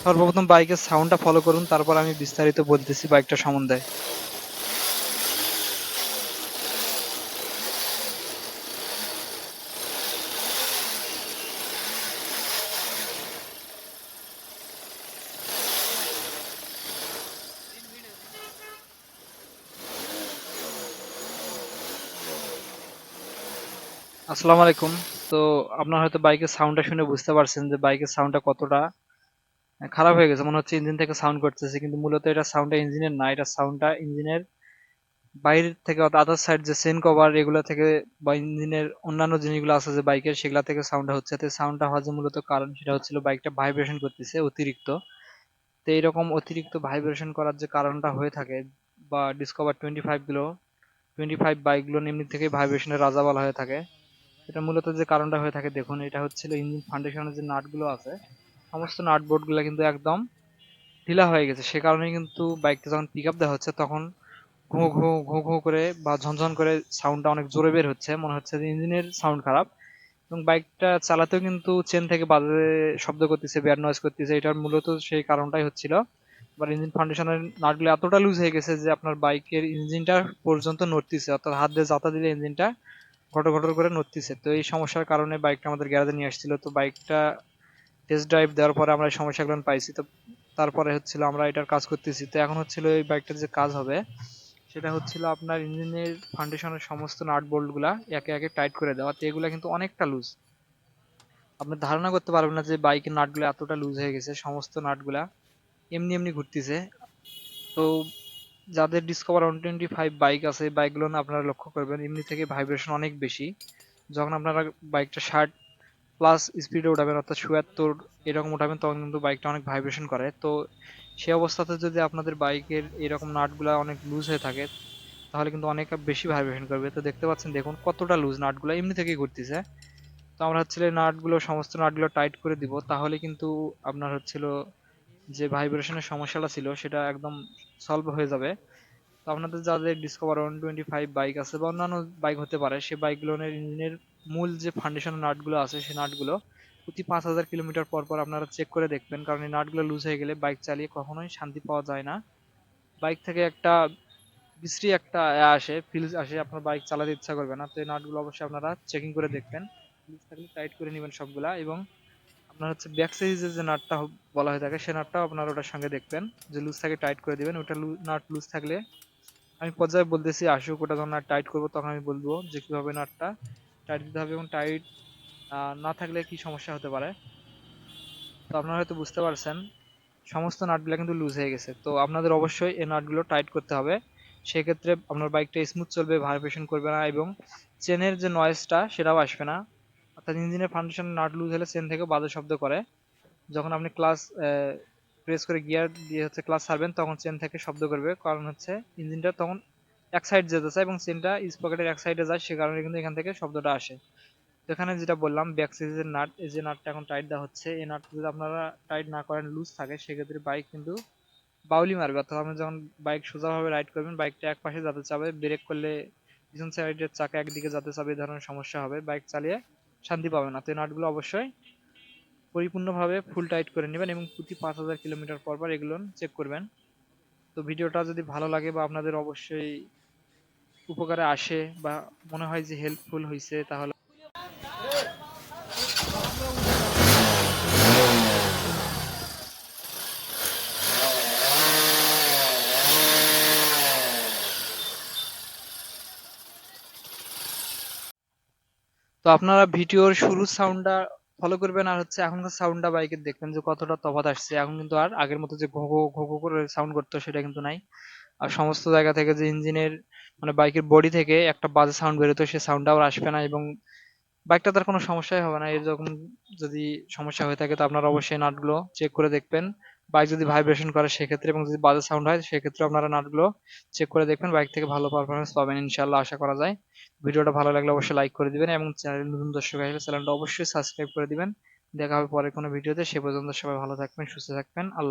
সর্বপ্রথম বাইকের সাউন্ডটা ফলো করুন, তারপর আমি বিস্তারিত বলতেছি বাইকটা সম্বন্ধে। আসসালামু আলাইকুম। তো আপনার হয়তো বাইকের সাউন্ডটা শুনে বুঝতে পারছেন যে বাইকের সাউন্ডটা কতটা খারাপ হয়ে গেছে। মনে হচ্ছে ইঞ্জিন থেকে সাউন্ড করতেছে, কিন্তু মূলত এটা সাউন্ডটা ইঞ্জিনের না, এটা সাউন্ডটা ইঞ্জিনের বাইরের থেকে অর্থাৎ আদার সাইড যে চেন কভার এগুলো থেকে বা ইঞ্জিনের অন্যান্য জিনিসগুলো আছে যে বাইকের, সেগুলা থেকে সাউন্ডটা হচ্ছে। তো সাউন্ডটা হওয়ার যে মূলত কারণ সেটা হচ্ছিল বাইকটা ভাইব্রেশন করতেছে অতিরিক্ত। তো এইরকম অতিরিক্ত ভাইব্রেশন করার যে কারণটা হয়ে থাকে, বা ডিসকভার 25 বাইকগুলো এমনি থেকেই ভাইব্রেশনের রাজা বলা হয়ে থাকে। এটা মূলত যে কারণটা হয়ে থাকে, দেখুন এটা হচ্ছিল ইঞ্জিন ফাউন্ডেশনের যে নাটগুলো আছে, সমস্ত নাট বোর্ড গুলো কিন্তু একদম ঢিলা হয়ে গেছে। সে কারণে কিন্তু বাইকটা যখন পিক আপ দেওয়া হচ্ছে তখন ঘুঁ ঘুঁ ঘুঁ ঘুঁ করে বা ঝনঝন করে সাউন্ডটা অনেক জোরে বের হচ্ছে, মনে হচ্ছে যে ইঞ্জিনের সাউন্ড খারাপ। এবং বাইকটা চালাতেও কিন্তু চেন থেকে বাজে শব্দ করতেছে, ব্যাড নয়েজ করতেছে। এটার মূলত সেই কারণটাই হচ্ছিল। আবার ইঞ্জিন ফাউন্ডেশনের নাটগুলো এতটা লুজ হয়ে গেছে যে আপনার বাইকের ইঞ্জিনটা পর্যন্ত নড়তিছে, অর্থাৎ হাত দিয়ে জাতা দিলে ইঞ্জিনটা ঘটর ঘটর করে নড়তিছে। তো এই সমস্যার কারণে বাইকটা আমাদের গ্যারেজে নিয়ে আসছিল। তো বাইকটা টেস্ট ড্রাইভ দেওয়ার পরে আমরা এই সমস্যাগুলো পাইছি। তো তারপরে হচ্ছিল আমরা এটার কাজ করতেছি। তো এখন হচ্ছিল এই বাইকটার যে কাজ হবে সেটা হচ্ছিল আপনার ইঞ্জিনের ফাউন্ডেশনের সমস্ত নাট বোল্ট গুলা একে একে টাইট করে দেওয়া। তো এগুলা কিন্তু অনেকটা লুজ, আপনি ধারণা করতে পারবেন না যে বাইকের নাটগুলো এতটা লুজ হয়ে গেছে। সমস্ত নাটগুলা এমনি এমনি ঘুরতেছে। তো যাদের ডিসকভার 125 বাইক আছে, বাইকগুলো না আপনারা লক্ষ্য করবেন এমনি থেকে ভাইব্রেশন অনেক বেশি। যখন আপনারা বাইকটা 60+ স্পিডে উঠাবেন, অর্থাৎ ৭৭ এরকম উঠাবেন, তখন কিন্তু বাইকটা অনেক ভাইব্রেশন করে। তো সেই অবস্থাতে যদি আপনাদের বাইকের এরকম নাটগুলা অনেক লুজ হয়ে থাকে তাহলে কিন্তু অনেক বেশি ভাইব্রেশন করবে। তো দেখতে পাচ্ছেন, দেখুন কতটা লুজ, নাটগুলো এমনি থেকেই ঘুরতেছে। তো আমরা হচ্ছিল নাটগুলো, সমস্ত নাটগুলো টাইট করে দিব, তাহলে কিন্তু আপনার হচ্ছিল যে ভাইব্রেশনের সমস্যাটা ছিল সেটা একদম সলভ হয়ে যাবে। তো আপনাদের যাদের ডিসকভার 125 বাইক আছে বা অন্যান্য বাইক হতে পারে, সে বাইকগুলোর ইঞ্জিনের মূল যে ফাউন্ডেশন নাটগুলো আছে সেই নাটগুলো প্রতি 5,000 কিলোমিটার পর পর আপনারা চেক করে দেখবেন, কারণ এই নাটগুলো লুজ হয়ে গেলে বাইক চালিয়ে কখনোই শান্তি পাওয়া যায় না। বাইক থেকে একটা বিশ্রী একটা আসে, ফিলস আসে, আপনার বাইক চালাতে ইচ্ছা করবে না। তো এই নাটগুলো অবশ্যই আপনারা চেকিং করে দেখবেন, লুজ থাকলে টাইট করে নেবেন সবগুলা। এবং আপনার হচ্ছে ব্যাক সিরিজের যে নাটটা বলা হয়ে থাকে সে নাটটাও আপনারা ওটার সঙ্গে দেখবেন, যে লুজ থাকে টাইট করে দিবেন। ওটা নাট লুজ থাকলে আমি পর্যায়ে বলতেছি, আসুক ওটা যখন নাট টাইট করবো তখন আমি বলবো যে কিভাবে নাটটা টাইট দিতে হবে এবং টাইট না থাকলে কি সমস্যা হতে পারে। তো আপনারা হয়তো বুঝতে পারছেন সমস্ত নাটগুলো কিন্তু লুজ হয়ে গেছে। তো আপনাদের অবশ্যই এই নাটগুলো টাইট করতে হবে। সেক্ষেত্রে আপনার বাইকটা স্মুথ চলবে, ভাইব্রেশন করবে না, এবং চেনের যে নয়েজটা সেটাও আসবে না। অর্থাৎ ইঞ্জিনের ফাউন্ডেশন নাট লুজ হলে চেন থেকে বাজে শব্দ করে। যখন আপনি ক্লাস প্রেস করে গিয়ার দিয়ে হচ্ছে ক্লাস ছাড়বেন তখন চেন থেকে শব্দ করবে, কারণ হচ্ছে ইঞ্জিনটা তখন এক সাইড যেতে চায় এবং চেনটা স্পকেটের এক সাইডে যায়, সে কারণে কিন্তু এখান থেকে শব্দটা আসে। তো এখানে যেটা বললাম ব্যাক সিরিজের নাট, এই যে নাটটা এখন টাইট দেওয়া হচ্ছে, এই নাট যদি আপনারা টাইট না করেন, লুজ থাকে, সেক্ষেত্রে বাইক কিন্তু বাউলি মারবে। অর্থাৎ আপনি যখন বাইক সোজাভাবে রাইড করবেন বাইকটা এক পাশে যেতে চাবে, ব্রেক করলে পিছন সাইডের চাকা একদিকে যেতে চাবে, এই ধরনের সমস্যা হবে, বাইক চালিয়ে শান্তি পাবে না। তো এই নাটগুলো অবশ্যই পরিপূর্ণভাবে ফুল টাইট করে নেবেন এবং প্রতি 5,000 কিলোমিটার পর পর এগুলো চেক করবেন। তো ভিডিওটা যদি ভালো লাগে বা আপনাদের অবশ্যই উপকারে আসে বা মনে হয় যে হেল্পফুল হয়েছে, তাহলে তো আপনারা ভিডিওর শুরুর সাউন্ডটা ফলো করবেন, আর হচ্ছে এখনকার সাউন্ডটা বাইকের দেখবেন যে কতটা তফাৎ আসছে। এখন কিন্তু আর আগের মতো যে ঘো ঘো ঘো ঘো করে সাউন্ড করতো সেটা কিন্তু নাই। আর সমস্ত জায়গা থেকে যে ইঞ্জিনের মানে বাইকের বডি থেকে একটা বাজে সাউন্ড বেরোতো, সে সাউন্ডটা আর আসবে না। এবং বাইকটা তার কোনো সমস্যাই হবে না। এরকম যদি সমস্যা হয়ে থাকে তো আপনারা অবশ্যই নাটগুলো চেক করে দেখবেন। বাইক যদি ভাইব্রেশন করে সেক্ষেত্রে, এবং যদি বাজে সাউন্ড হয় সেক্ষেত্রে আপনারা নাটগুলো চেক করে দেখবেন, বাইক থেকে ভালো পারফরমেন্স পাবেন ইনশাল্লাহ, আশা করা যায়। ভিডিওটা ভালো লাগলে অবশ্যই লাইক করে দিবেন এবং চ্যানেল নতুন দর্শক আসলে চ্যানেলটা অবশ্যই সাবস্ক্রাইব করে দিবেন। দেখা হবে পরে কোনো ভিডিওতে, সে পর্যন্ত সবাই ভালো থাকবেন, সুস্থ থাকবেন, আল্লাহ।